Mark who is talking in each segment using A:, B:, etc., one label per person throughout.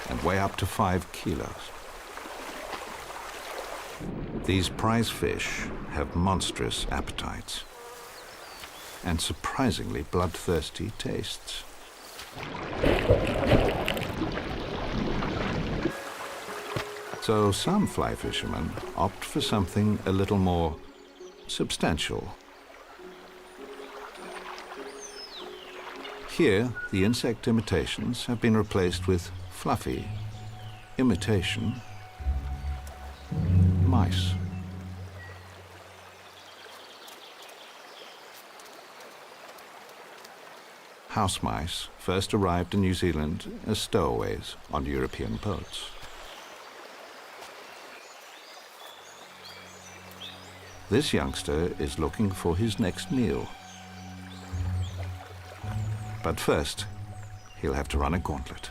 A: and weigh up to 5 kilos. These prize fish have monstrous appetites and surprisingly bloodthirsty tastes. So some fly fishermen opt for something a little more substantial. Here, the insect imitations have been replaced with fluffy imitation mice. House mice first arrived in New Zealand as stowaways on European boats. This youngster is looking for his next meal. But first, he'll have to run a gauntlet.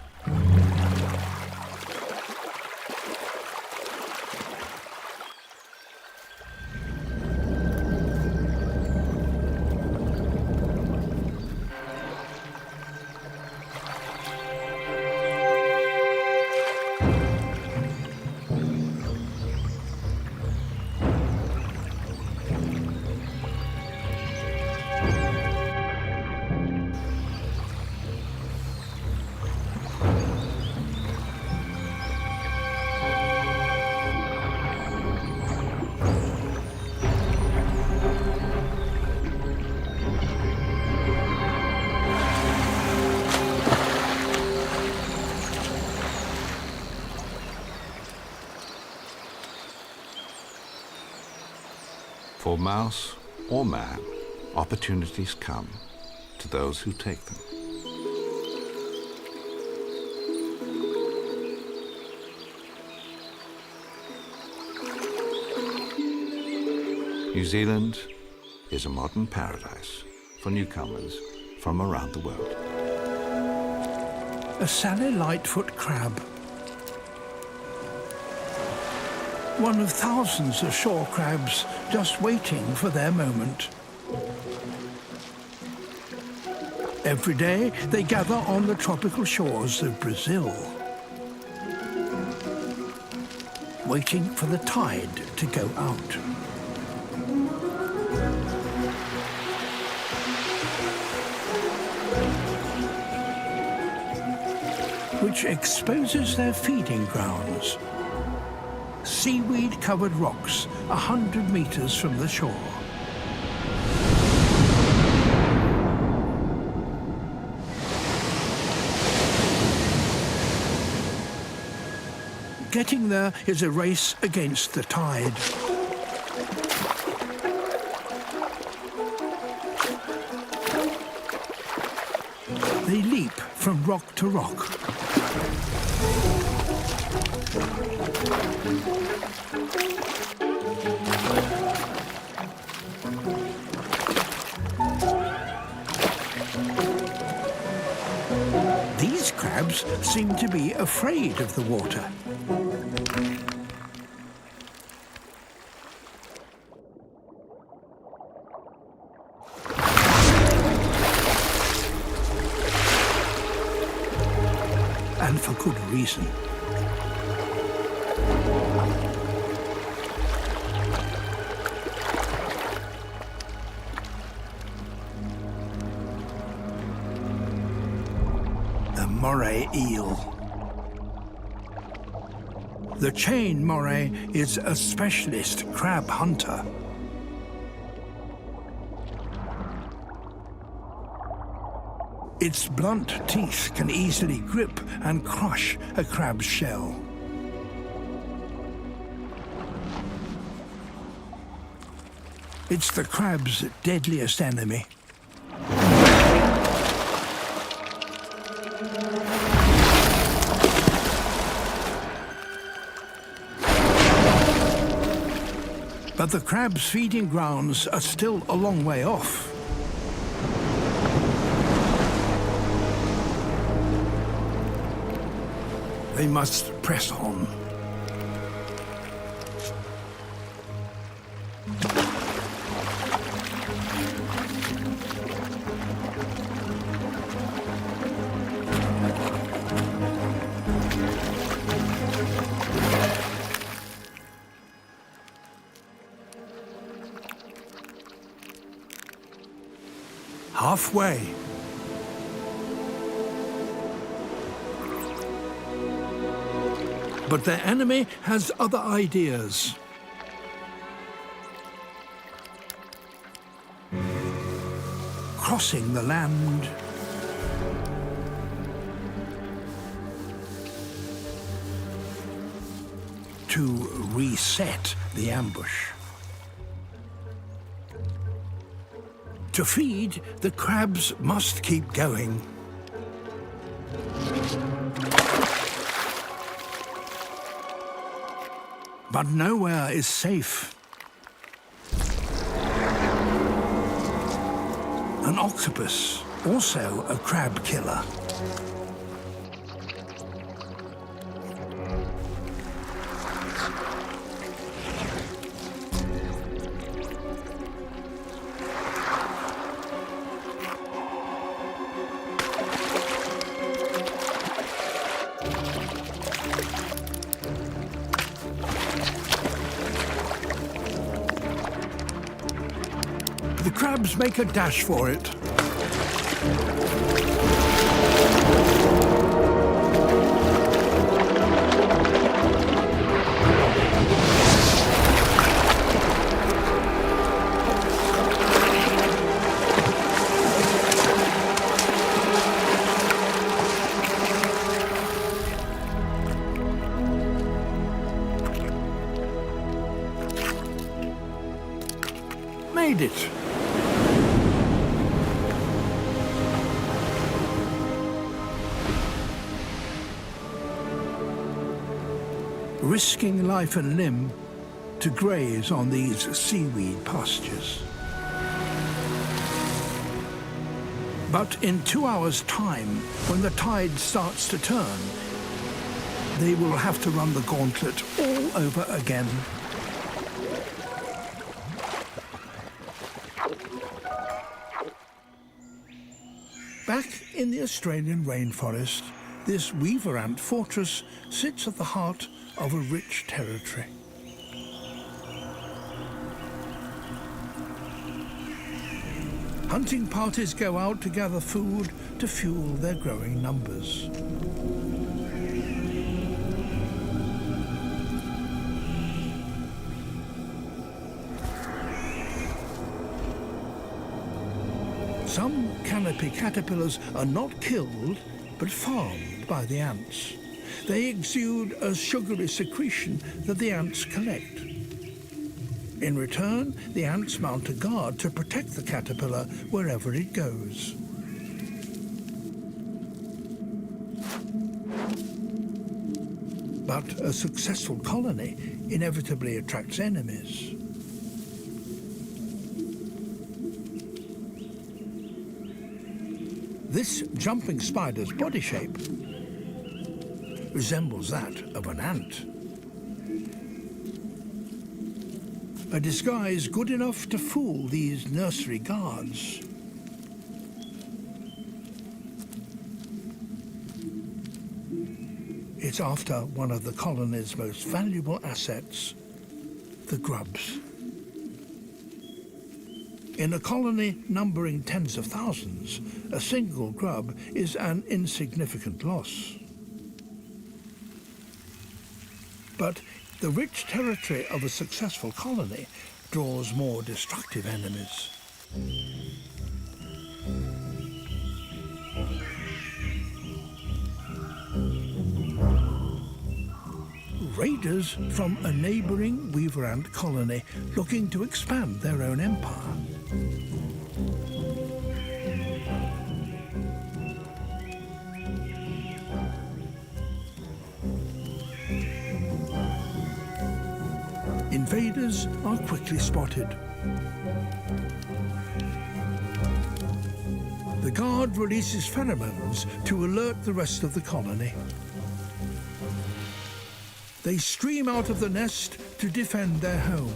A: For mouse or man, opportunities come to those who take them. New Zealand is a modern paradise for newcomers from around the world.
B: A Sally Lightfoot crab. One of thousands of shore crabs just waiting for their moment. Every day they gather on the tropical shores of Brazil, waiting for the tide to go out. Which exposes their feeding grounds. Seaweed-covered rocks 100 meters from the shore. Getting there is a race against the tide. They leap from rock to rock. These crabs seem to be afraid of the water. And for good reason. The moray eel. The chain moray is a specialist crab hunter. Its blunt teeth can easily grip and crush a crab's shell. It's the crab's deadliest enemy. But the crab's feeding grounds are still a long way off. They must press on. halfway. But their enemy has other ideas. Crossing the land to reset the ambush. To feed, the crabs must keep going. But nowhere is safe. An octopus, also a crab killer. The crabs make a dash for it. Made it. Risking life and limb to graze on these seaweed pastures. But in 2 hours' time, when the tide starts to turn, they will have to run the gauntlet all over again. Back in the Australian rainforest, this weaver ant fortress sits at the heart of a rich territory. Hunting parties go out to gather food to fuel their growing numbers. Some canopy caterpillars are not killed, but farmed by the ants. They exude a sugary secretion that the ants collect. In return, the ants mount a guard to protect the caterpillar wherever it goes. But a successful colony inevitably attracts enemies. This jumping spider's body shape resembles that of an ant. A disguise good enough to fool these nursery guards. It's after one of the colony's most valuable assets, the grubs. In a colony numbering tens of thousands, a single grub is an insignificant loss. But the rich territory of a successful colony draws more destructive enemies. Raiders from a neighboring weaver ant colony looking to expand their own empire. Invaders are quickly spotted. The guard releases pheromones to alert the rest of the colony. They stream out of the nest to defend their home.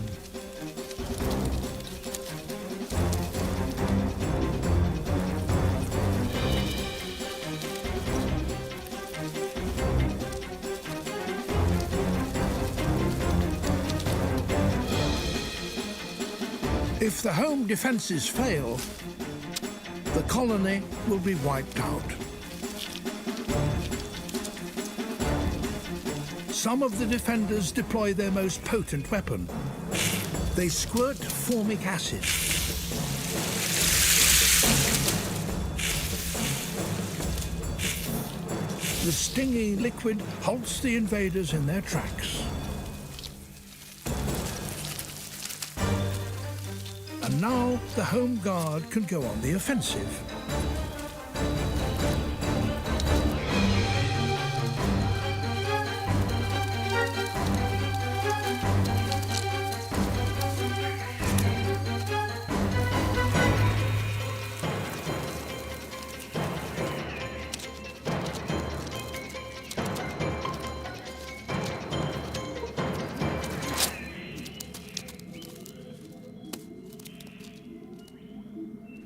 B: If the home defenses fail, the colony will be wiped out. Some of the defenders deploy their most potent weapon. They squirt formic acid. The stinging liquid halts the invaders in their tracks. And now the Home Guard can go on the offensive.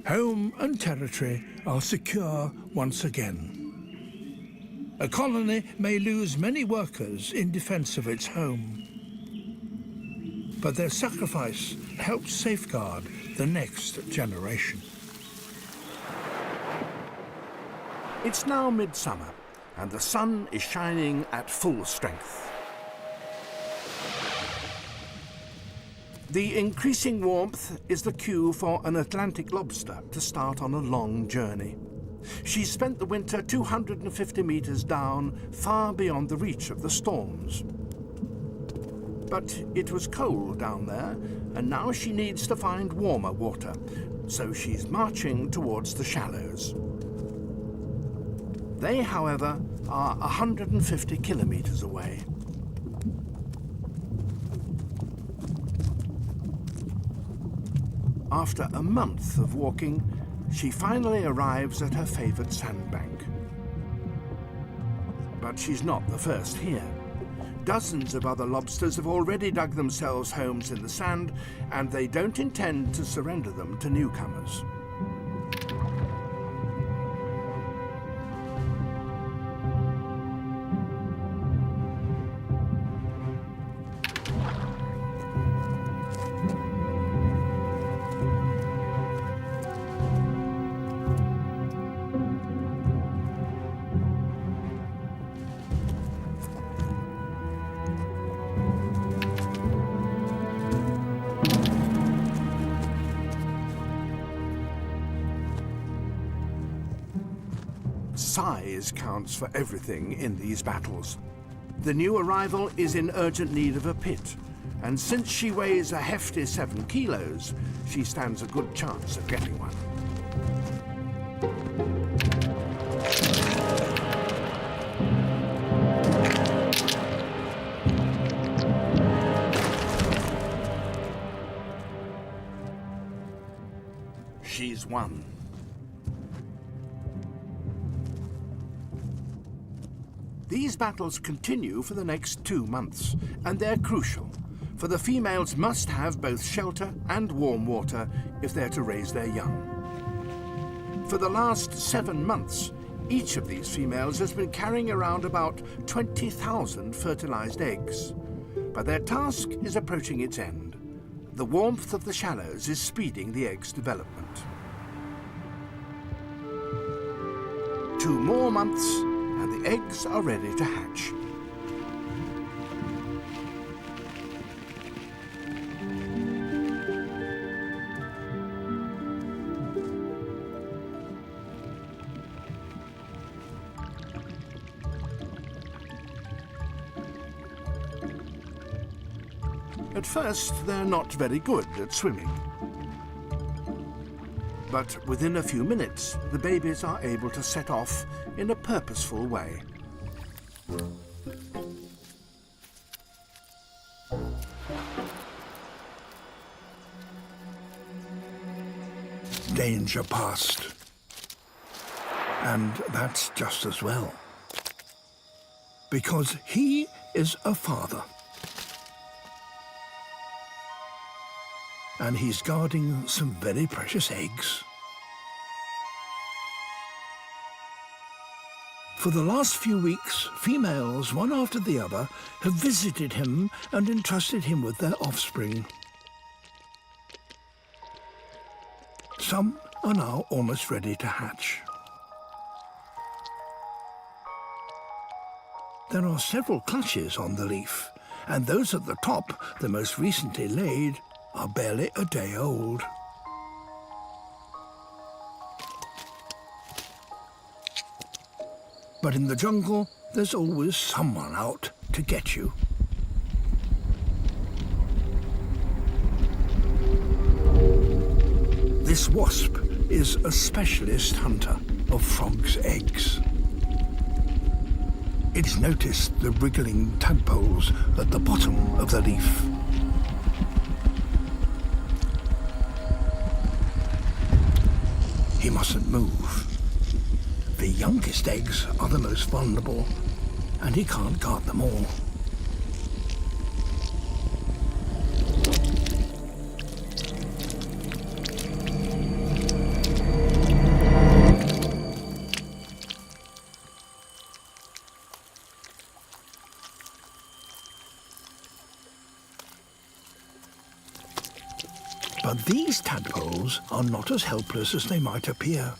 B: Home and territory are secure once again. A colony may lose many workers in defense of its home, but their sacrifice helps safeguard the next generation.
C: It's now midsummer, and the sun is shining at full strength. The increasing warmth is the cue for an Atlantic lobster to start on a long journey. She spent the winter 250 meters down, far beyond the reach of the storms. But it was cold down there, and now she needs to find warmer water, so she's marching towards the shallows. They, however, are 150 kilometers away. After a month of walking, she finally arrives at her favorite sandbank. But she's not the first here. Dozens of other lobsters have already dug themselves homes in the sand, and they don't intend to surrender them to newcomers. Size counts for everything in these battles. The new arrival is in urgent need of a pit, and since she weighs a hefty 7 kilos, she stands a good chance of getting one. She's won. These battles continue for the next 2 months, and they're crucial, for the females must have both shelter and warm water if they're to raise their young. For the last 7 months, each of these females has been carrying around about 20,000 fertilized eggs, but their task is approaching its end. The warmth of the shallows is speeding the eggs' development. 2 more months, and the eggs are ready to hatch. At first, they're not very good at swimming. But within a few minutes, the babies are able to set off in a purposeful way.
B: Danger past. And that's just as well. Because he is a father. And he's guarding some very precious eggs. For the last few weeks, females, one after the other, have visited him and entrusted him with their offspring. Some are now almost ready to hatch. There are several clutches on the leaf, and those at the top, the most recently laid, are barely a day old. But in the jungle, there's always someone out to get you. This wasp is a specialist hunter of frogs' eggs. It's noticed the wriggling tadpoles at the bottom of the leaf. He mustn't move. The youngest eggs are the most vulnerable, and he can't guard them all. But these tadpoles are not as helpless as they might appear.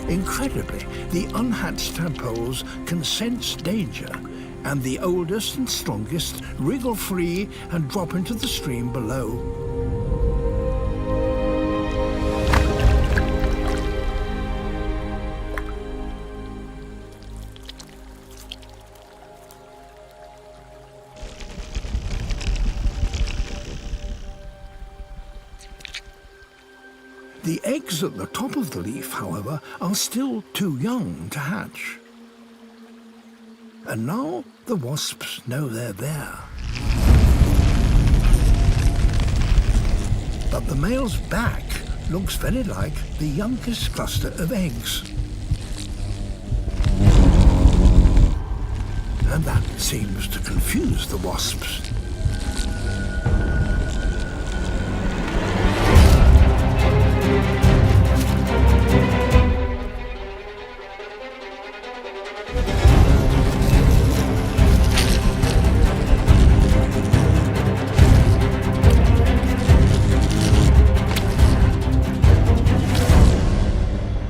B: Incredibly, the unhatched tadpoles can sense danger, and the oldest and strongest wriggle free and drop into the stream below. The eggs at the top of the leaf, however, are still too young to hatch. And now the wasps know they're there. But the male's back looks very like the youngest cluster of eggs. And that seems to confuse the wasps.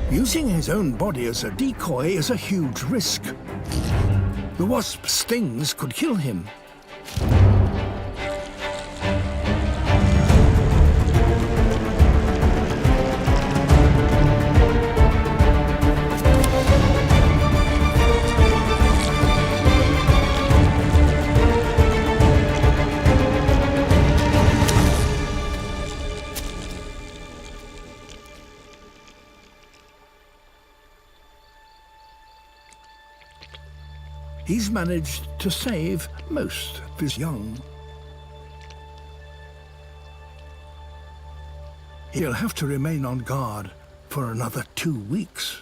B: Using his own body as a decoy is a huge risk. The wasp's stings could kill him. He's managed to save most of his young. He'll have to remain on guard for another 2 weeks.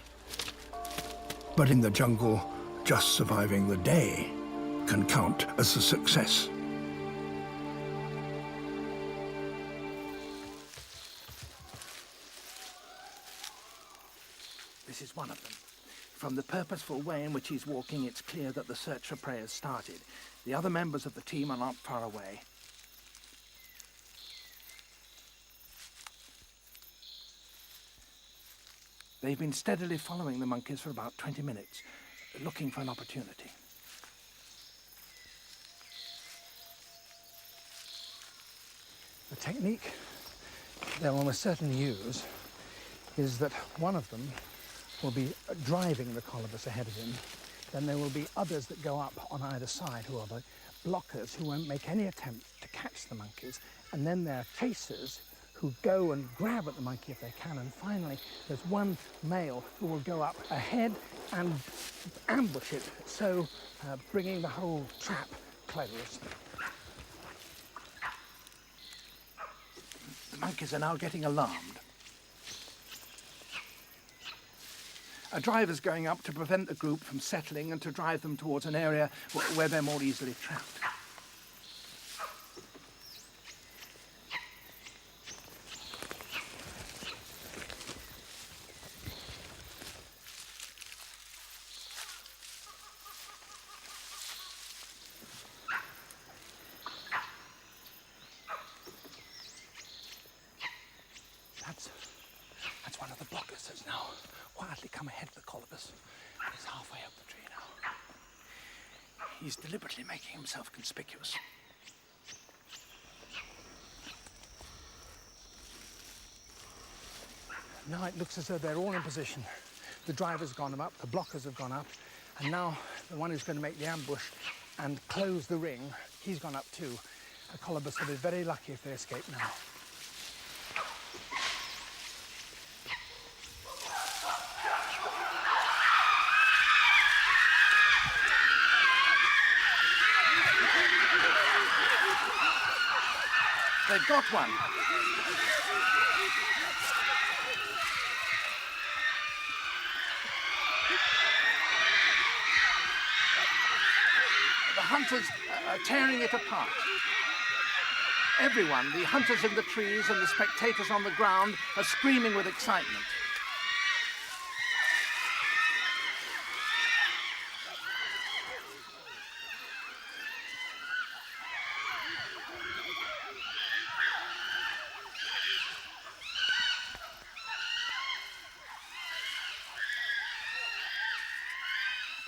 B: But in the jungle, just surviving the day can count as a success.
C: This is one of them. From the purposeful way in which he's walking, it's clear that the search for prey has started. The other members of the team are not far away. They've been steadily following the monkeys for about 20 minutes, looking for an opportunity.
D: The technique they'll almost certainly use is that one of them will be driving the colobus ahead of him. Then there will be others that go up on either side who are the blockers, who won't make any attempt to catch the monkeys. And then there are chasers who go and grab at the monkey if they can. And finally, there's one male who will go up ahead and ambush it, so bringing the whole trap closed.
C: The monkeys are now getting alarmed. A driver's going up to prevent the group from settling and to drive them towards an area where they're more easily trapped.
D: one of the blockers has now quietly come ahead of the colobus. He's halfway up the tree now. He's deliberately making himself conspicuous. Now it looks as though they're all in position. The driver's gone up, the blockers have gone up, and now the one who's going to make the ambush and close the ring, he's gone up too. The colobus will be very lucky if they escape now.
C: They've got one. The hunters are tearing it apart. Everyone, the hunters in the trees and the spectators on the ground, are screaming with excitement.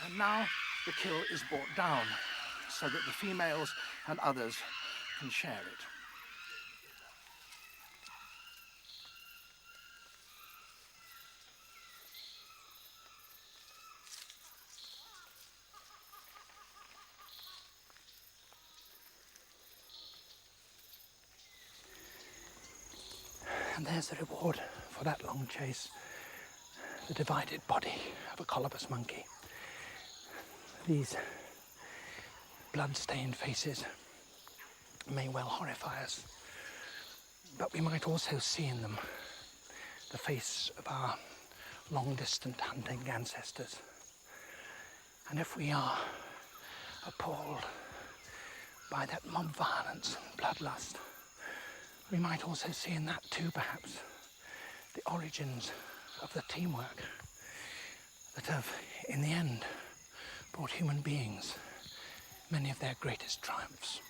C: And now the kill is brought down so that the females and others can share it.
D: And there's the reward for that long chase. The divided body of a colobus monkey. These blood-stained faces may well horrify us, but we might also see in them the face of our long-distant hunting ancestors. And if we are appalled by that mob violence and bloodlust, we might also see in that too, perhaps, the origins of the teamwork that have, in the end, brought human beings many of their greatest triumphs.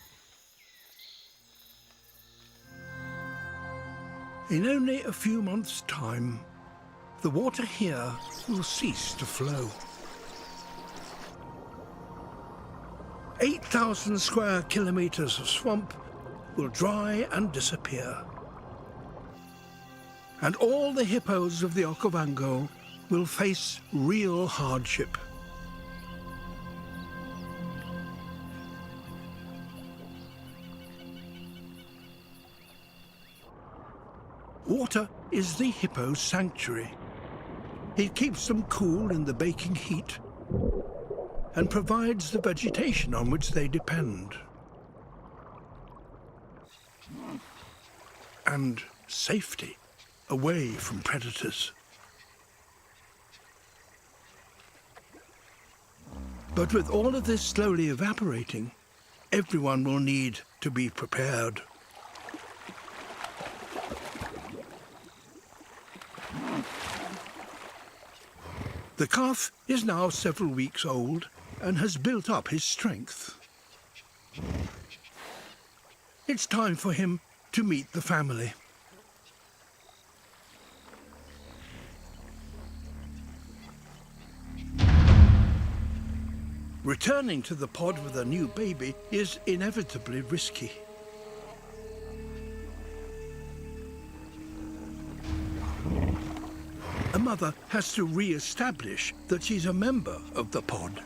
B: In only a few months' time, the water here will cease to flow. 8,000 square kilometers of swamp will dry and disappear. And all the hippos of the Okavango will face real hardship. Water is the hippo's sanctuary. It keeps them cool in the baking heat and provides the vegetation on which they depend. And safety away from predators. But with all of this slowly evaporating, everyone will need to be prepared. The calf is now several weeks old and has built up his strength. It's time for him to meet the family. Returning to the pod with a new baby is inevitably risky. A mother has to re-establish that she's a member of the pod.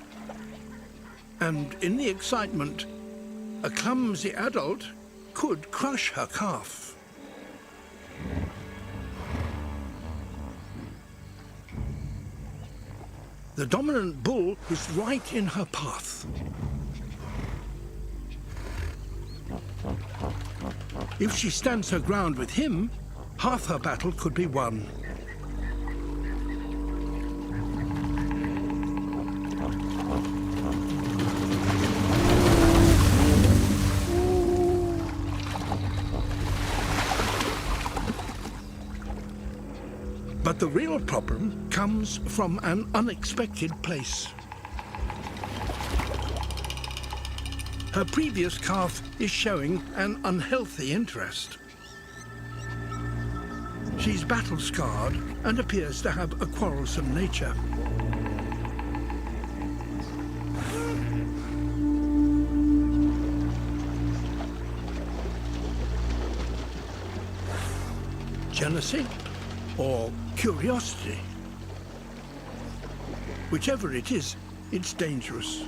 B: And in the excitement, a clumsy adult could crush her calf. The dominant bull is right in her path. If she stands her ground with him, half her battle could be won. But the real problem comes from an unexpected place. Her previous calf is showing an unhealthy interest. She's battle-scarred and appears to have a quarrelsome nature. Jealousy or curiosity? Whichever it is, it's dangerous.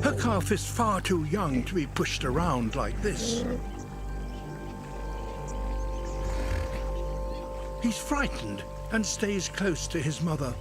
B: Her calf is far too young to be pushed around like this. He's frightened and stays close to his mother.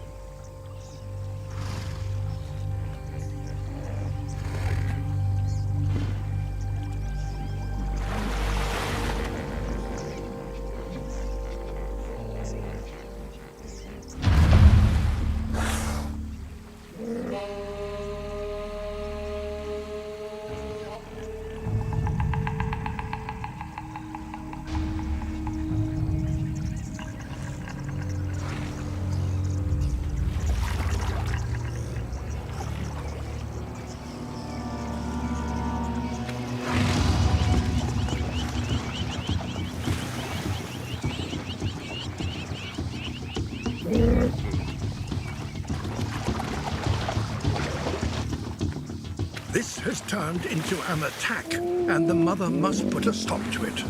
B: This has turned into an attack, and the mother must put a stop to it.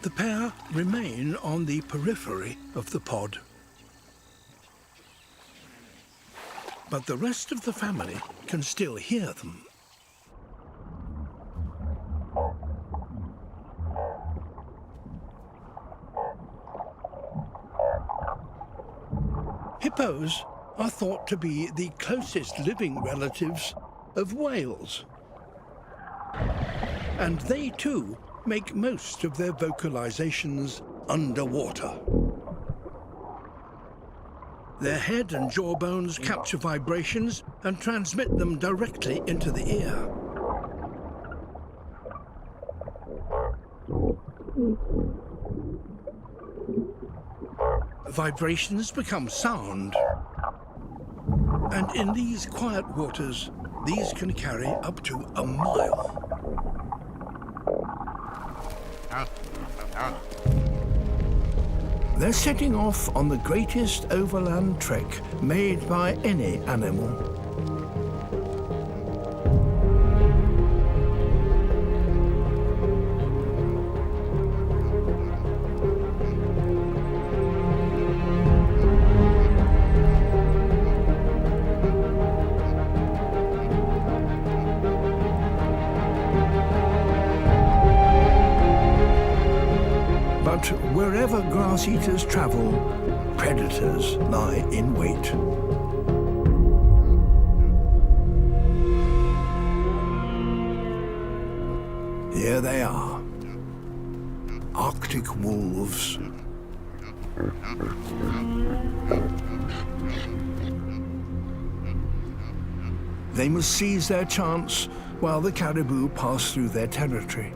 B: The pair remain on the periphery of the pod. But the rest of the family can still hear them. Hippos are thought to be the closest living relatives of whales. And they too make most of their vocalizations underwater. Their head and jawbones capture vibrations and transmit them directly into the ear. Vibrations become sound. And in these quiet waters, these can carry up to a mile. They're setting off on the greatest overland trek made by any animal. But wherever grass-eaters travel, predators lie in wait. Here they are, Arctic wolves. They must seize their chance while the caribou pass through their territory.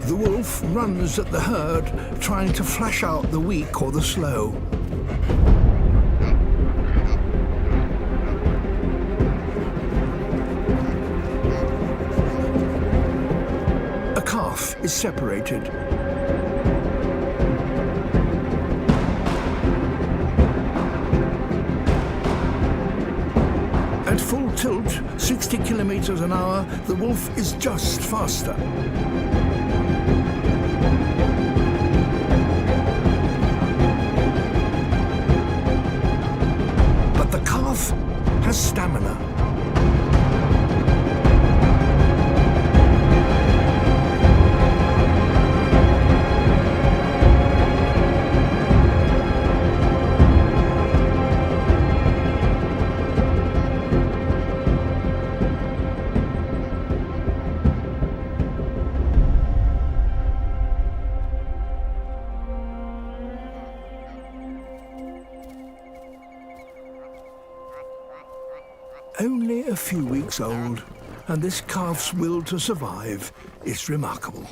B: The wolf runs at the herd, trying to flash out the weak or the slow. calf is separated. At full tilt, 60 kilometers an hour, the wolf is just faster. But the calf has stamina. Only a few weeks old, and this calf's will to survive is remarkable.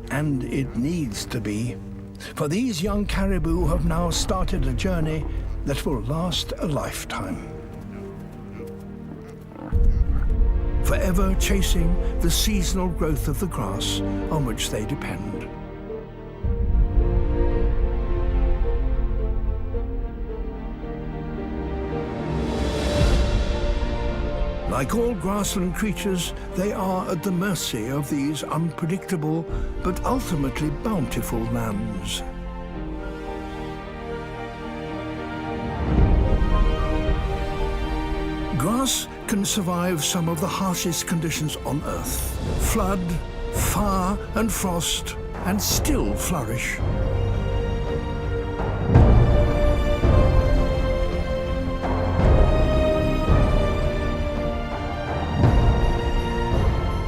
B: And it needs to be, for these young caribou have now started a journey that will last a lifetime. Forever chasing the seasonal growth of the grass on which they depend. Like all grassland creatures, they are at the mercy of these unpredictable but ultimately bountiful lands. Grass can survive some of the harshest conditions on Earth: flood, fire and frost, and still flourish.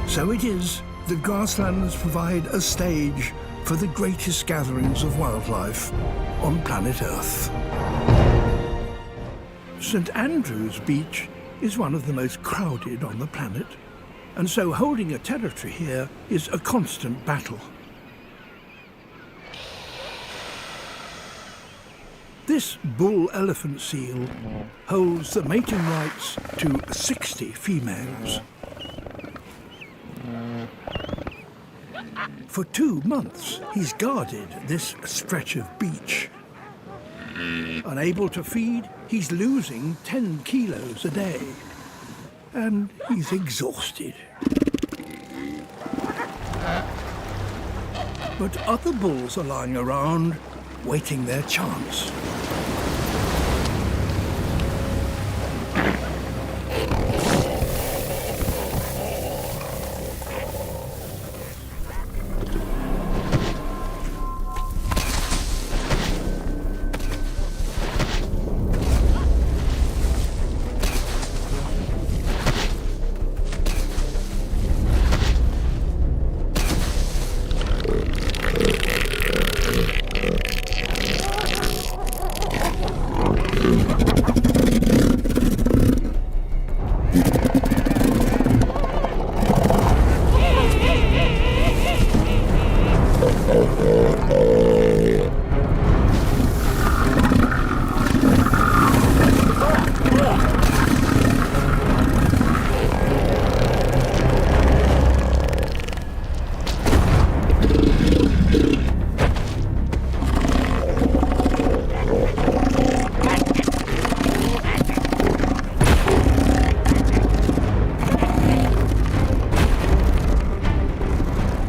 B: So it is that grasslands provide a stage for the greatest gatherings of wildlife on planet Earth. St. Andrew's Beach is one of the most crowded on the planet, and so holding a territory here is a constant battle. This bull elephant seal holds the mating rights to 60 females. For 2 months, he's guarded this stretch of beach. Unable to feed, he's losing 10 kilos a day. And he's exhausted. But other bulls are lying around, waiting their chance.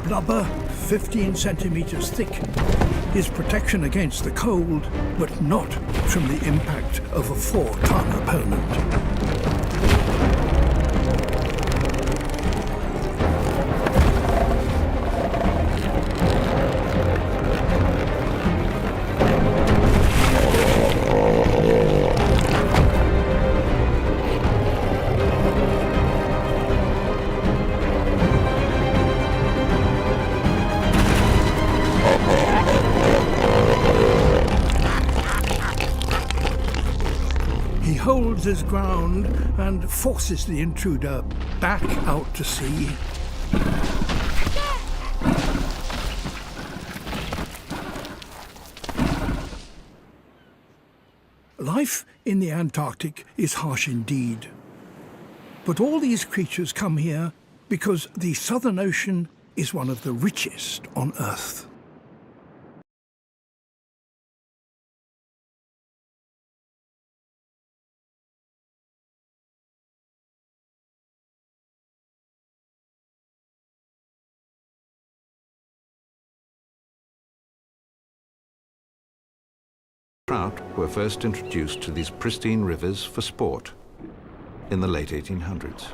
B: Blubber, 15 centimeters thick, is protection against the cold, but not from the impact of a 4-ton opponent. Holds his ground and forces the intruder back out to sea. Life in the Antarctic is harsh indeed. But all these creatures come here because the Southern Ocean is one of the richest on Earth.
A: Trout were first introduced to these pristine rivers for sport in the late 1800s.